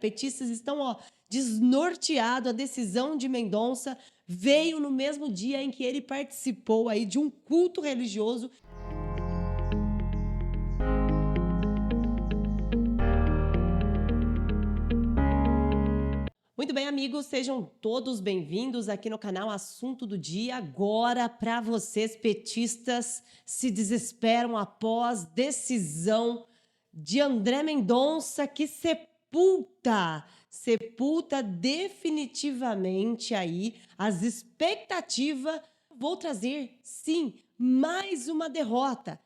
Petistas estão desnorteados. A decisão de Mendonça veio no mesmo dia em que ele participou aí de um culto religioso. Muito bem, amigos, sejam todos bem-vindos aqui no canal Assunto do Dia. Agora, para vocês, petistas se desesperam após decisão de André Mendonça, que sepulta definitivamente aí as expectativas. Vou trazer, sim, mais uma derrota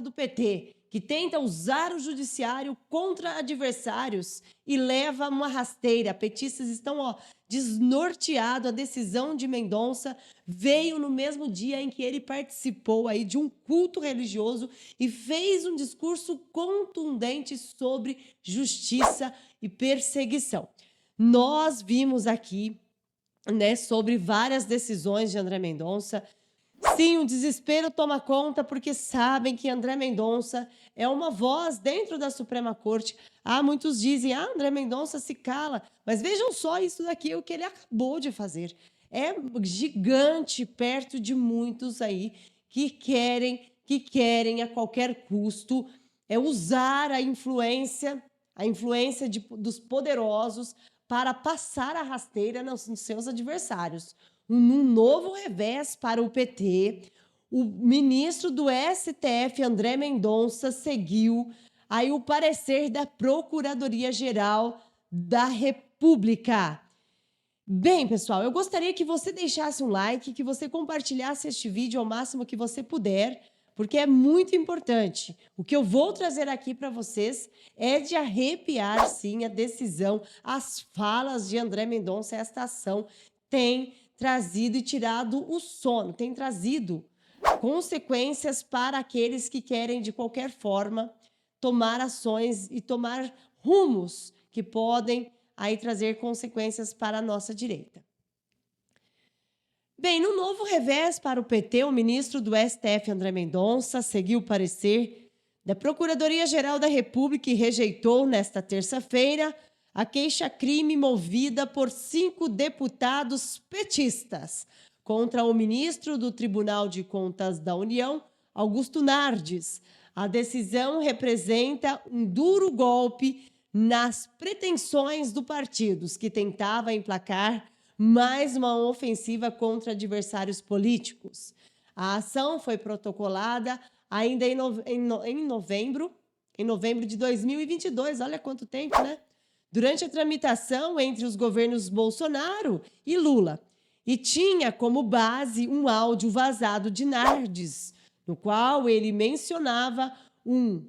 do PT, que tenta usar o judiciário contra adversários e leva uma rasteira. Petistas estão desnorteados. A decisão de Mendonça veio no mesmo dia em que ele participou aí de um culto religioso e fez um discurso contundente sobre justiça e perseguição. Nós vimos aqui, sobre várias decisões de André Mendonça. Sim, o desespero toma conta porque sabem que André Mendonça é uma voz dentro da Suprema Corte. Muitos dizem, André Mendonça se cala, mas vejam só isso daqui, o que ele acabou de fazer. É gigante perto de muitos aí que querem a qualquer custo usar a influência dos poderosos para passar a rasteira nos seus adversários. Um novo revés para o PT. O ministro do STF, André Mendonça, seguiu aí o parecer da Procuradoria-Geral da República. Bem, pessoal, eu gostaria que você deixasse um like, que você compartilhasse este vídeo ao máximo que você puder, porque é muito importante. O que eu vou trazer aqui para vocês é de arrepiar, sim, a decisão, as falas de André Mendonça. Esta ação tem trazido e tirado o sono, tem trazido consequências para aqueles que querem, de qualquer forma, tomar ações e tomar rumos que podem aí trazer consequências para a nossa direita. Bem, no novo revés para o PT, o ministro do STF, André Mendonça, seguiu o parecer da Procuradoria-Geral da República e rejeitou, nesta terça-feira, a queixa-crime movida por 5 deputados petistas contra o ministro do Tribunal de Contas da União, Augusto Nardes. A decisão representa um duro golpe nas pretensões do partido, que tentava emplacar mais uma ofensiva contra adversários políticos. A ação foi protocolada ainda em novembro de 2022. Olha quanto tempo, né? Durante a tramitação entre os governos Bolsonaro e Lula, e tinha como base um áudio vazado de Nardes, no qual ele mencionava um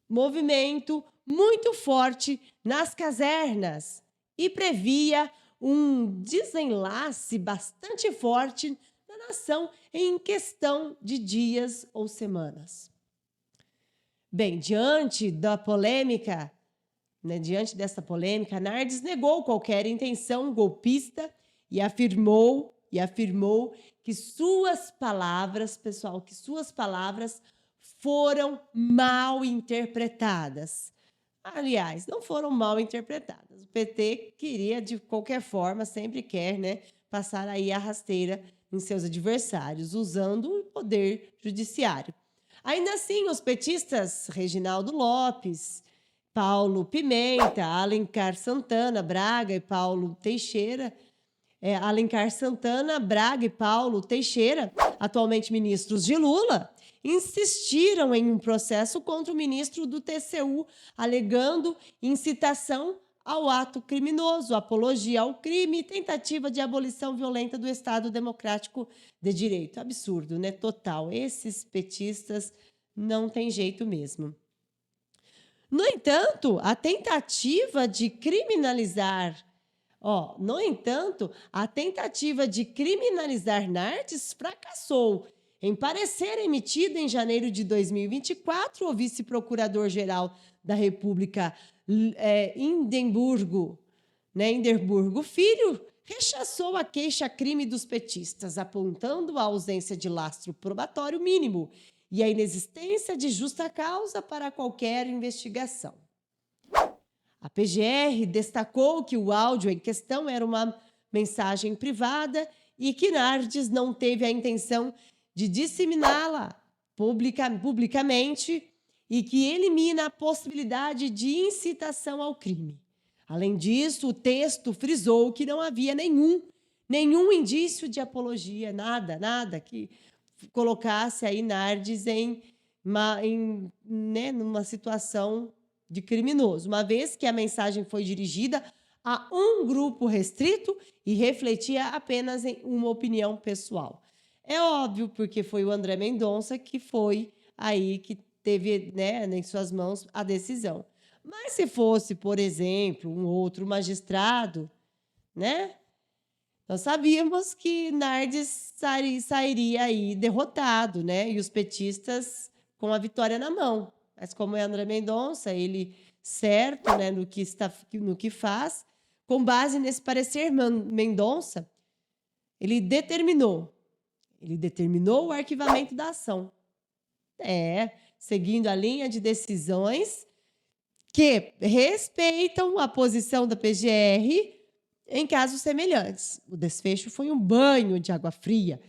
movimento muito forte nas casernas e previa um desenlace bastante forte na nação em questão de dias ou semanas. Bem, diante dessa polêmica, Nardes negou qualquer intenção golpista e afirmou que suas palavras, foram mal interpretadas. Aliás, não foram mal interpretadas. O PT queria, de qualquer forma, sempre quer, passar aí a rasteira em seus adversários, usando o poder judiciário. Ainda assim, os petistas Reginaldo Lopes, Paulo Pimenta, Alencar Santana Braga e Paulo Teixeira, atualmente ministros de Lula, insistiram em um processo contra o ministro do TCU, alegando incitação ao ato criminoso, apologia ao crime e tentativa de abolição violenta do Estado Democrático de Direito. Absurdo, né? Total. Esses petistas não tem jeito mesmo. No entanto, a tentativa de criminalizar Nardes fracassou. Em parecer emitido em janeiro de 2024, o vice-procurador-geral da República, Hindenburgo Filho, rechaçou a queixa-crime dos petistas, apontando a ausência de lastro probatório mínimo e a inexistência de justa causa para qualquer investigação. A PGR destacou que o áudio em questão era uma mensagem privada e que Nardes não teve a intenção de disseminá-la publicamente e que elimina a possibilidade de incitação ao crime. Além disso, o texto frisou que não havia nenhum indício de apologia, nada que colocasse aí Nardes numa situação de criminoso, uma vez que a mensagem foi dirigida a um grupo restrito e refletia apenas em uma opinião pessoal. É óbvio, porque foi o André Mendonça que foi aí que teve, né, em suas mãos a decisão. Mas se fosse, por exemplo, um outro magistrado, né, nós sabíamos que Nardes sairia aí derrotado, né, e os petistas com a vitória na mão. Mas como é André Mendonça, ele certo, né, no que faz, com base nesse parecer Mendonça, ele determinou o arquivamento da ação. Seguindo a linha de decisões que respeitam a posição da PGR em casos semelhantes. O desfecho foi um banho de água fria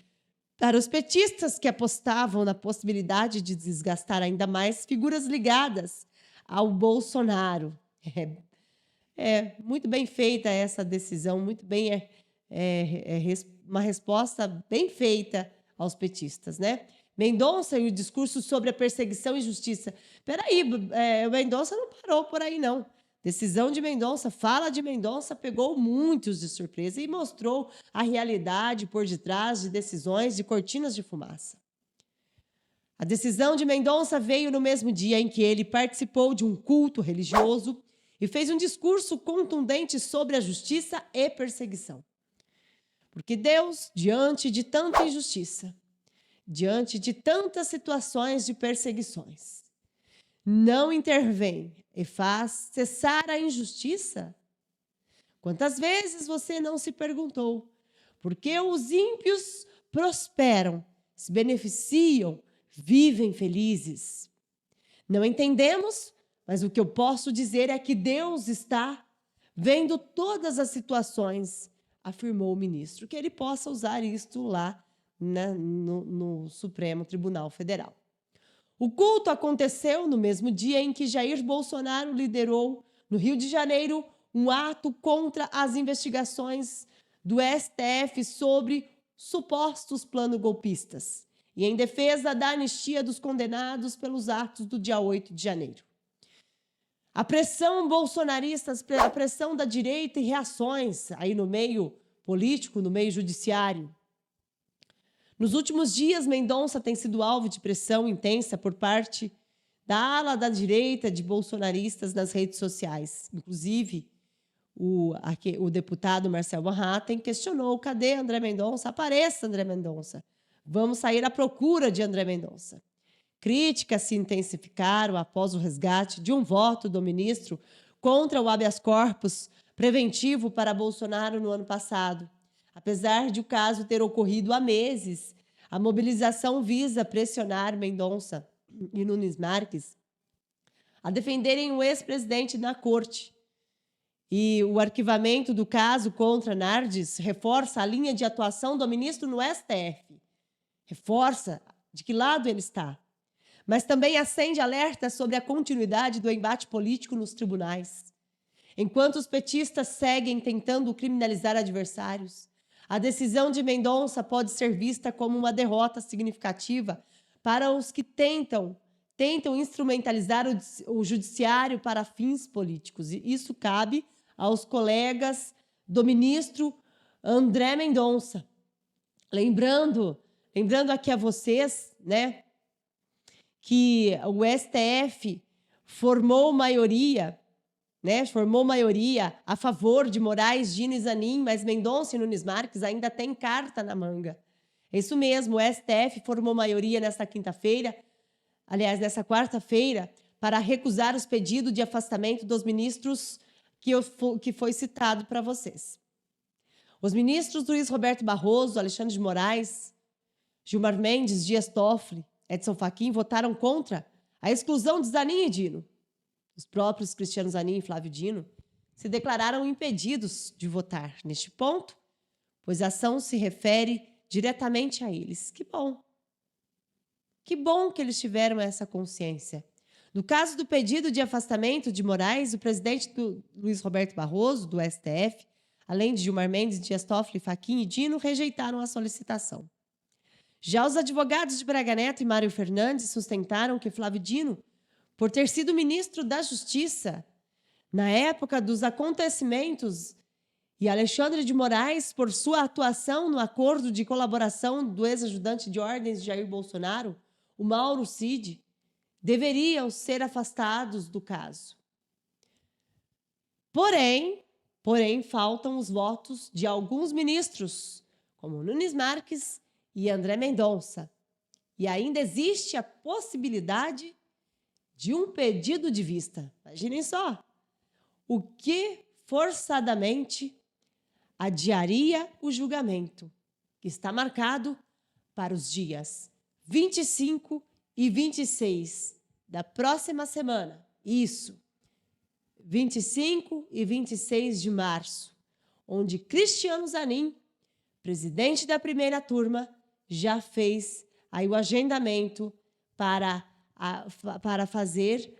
para os petistas que apostavam na possibilidade de desgastar ainda mais figuras ligadas ao Bolsonaro. Muito bem feita essa decisão, muito bem, uma resposta bem feita aos petistas, né? Mendonça e o discurso sobre a perseguição e justiça. Peraí, o Mendonça não parou por aí, não. Decisão de Mendonça, fala de Mendonça, pegou muitos de surpresa e mostrou a realidade por detrás de decisões de cortinas de fumaça. A decisão de Mendonça veio no mesmo dia em que ele participou de um culto religioso e fez um discurso contundente sobre a justiça e perseguição. Porque Deus, diante de tanta injustiça, diante de tantas situações de perseguições, não intervém e faz cessar a injustiça? Quantas vezes você não se perguntou por que os ímpios prosperam, se beneficiam, vivem felizes? Não entendemos, mas o que eu posso dizer é que Deus está vendo todas as situações, afirmou o ministro, que ele possa usar isto lá no Supremo Tribunal Federal. O culto aconteceu no mesmo dia em que Jair Bolsonaro liderou, no Rio de Janeiro, um ato contra as investigações do STF sobre supostos planos golpistas e em defesa da anistia dos condenados pelos atos do dia 8 de janeiro. A pressão bolsonarista, a pressão da direita e reações aí no meio político, no meio judiciário. Nos últimos dias, Mendonça tem sido alvo de pressão intensa por parte da ala da direita de bolsonaristas nas redes sociais. Inclusive, o deputado Marcel Marraten questionou: cadê André Mendonça? Apareça, André Mendonça. Vamos sair à procura de André Mendonça. Críticas se intensificaram após o resgate de um voto do ministro contra o habeas corpus preventivo para Bolsonaro no ano passado. Apesar de o caso ter ocorrido há meses, a mobilização visa pressionar Mendonça e Nunes Marques a defenderem o ex-presidente na corte. E o arquivamento do caso contra Nardes reforça a linha de atuação do ministro no STF. Reforça de que lado ele está. Mas também acende alerta sobre a continuidade do embate político nos tribunais. Enquanto os petistas seguem tentando criminalizar adversários, a decisão de Mendonça pode ser vista como uma derrota significativa para os que tentam instrumentalizar o judiciário para fins políticos. E isso cabe aos colegas do ministro André Mendonça. Lembrando aqui a vocês, né, que o STF formou maioria a favor de Moraes, Dino e Zanin, mas Mendonça e Nunes Marques ainda têm carta na manga. É isso mesmo, o STF formou maioria nesta quarta-feira, para recusar os pedidos de afastamento dos ministros que foi citado para vocês. Os ministros Luiz Roberto Barroso, Alexandre de Moraes, Gilmar Mendes, Dias Toffoli, Edson Fachin votaram contra a exclusão de Zanin e Dino. Os próprios Cristiano Zanin e Flávio Dino se declararam impedidos de votar neste ponto, pois a ação se refere diretamente a eles. Que bom! Que bom que eles tiveram essa consciência. No caso do pedido de afastamento de Moraes, o presidente Luiz Roberto Barroso, do STF, além de Gilmar Mendes, Dias Toffoli, Fachin e Dino, rejeitaram a solicitação. Já os advogados de Braga Neto e Mário Fernandes sustentaram que Flávio Dino, por ter sido ministro da Justiça na época dos acontecimentos, e Alexandre de Moraes, por sua atuação no acordo de colaboração do ex-ajudante de ordens de Jair Bolsonaro, o Mauro Cid, deveriam ser afastados do caso. Porém, faltam os votos de alguns ministros, como Nunes Marques e André Mendonça. E ainda existe a possibilidade de um pedido de vista. Imaginem só, o que forçadamente adiaria o julgamento, que está marcado para os dias 25 e 26 da próxima semana. Isso, 25 e 26 de março, onde Cristiano Zanin, presidente da primeira turma, já fez aí o agendamento para fazer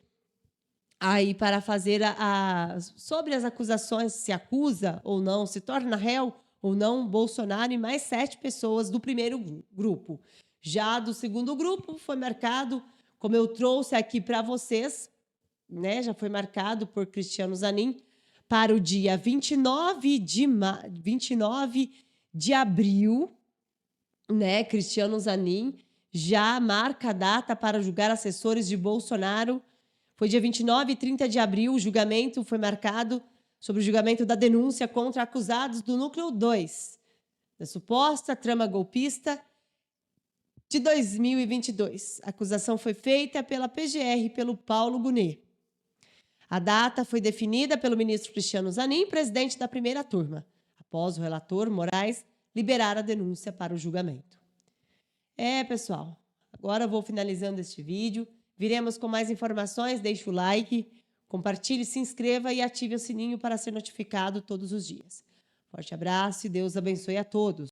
sobre as acusações, se acusa ou não, se torna réu ou não Bolsonaro e mais 7 pessoas do primeiro grupo. Já do segundo grupo foi marcado, como eu trouxe aqui para vocês, né, já foi marcado por Cristiano Zanin para o dia 29 de abril, né? Cristiano Zanin já marca a data para julgar assessores de Bolsonaro. Foi dia 29 e 30 de abril, o julgamento foi marcado sobre o julgamento da denúncia contra acusados do Núcleo 2, da suposta trama golpista de 2022. A acusação foi feita pela PGR e pelo Paulo Gonet. A data foi definida pelo ministro Cristiano Zanin, presidente da primeira turma, após o relator Moraes liberar a denúncia para o julgamento. Pessoal, agora eu vou finalizando este vídeo. Viremos com mais informações, deixe o like, compartilhe, se inscreva e ative o sininho para ser notificado todos os dias. Forte abraço e Deus abençoe a todos.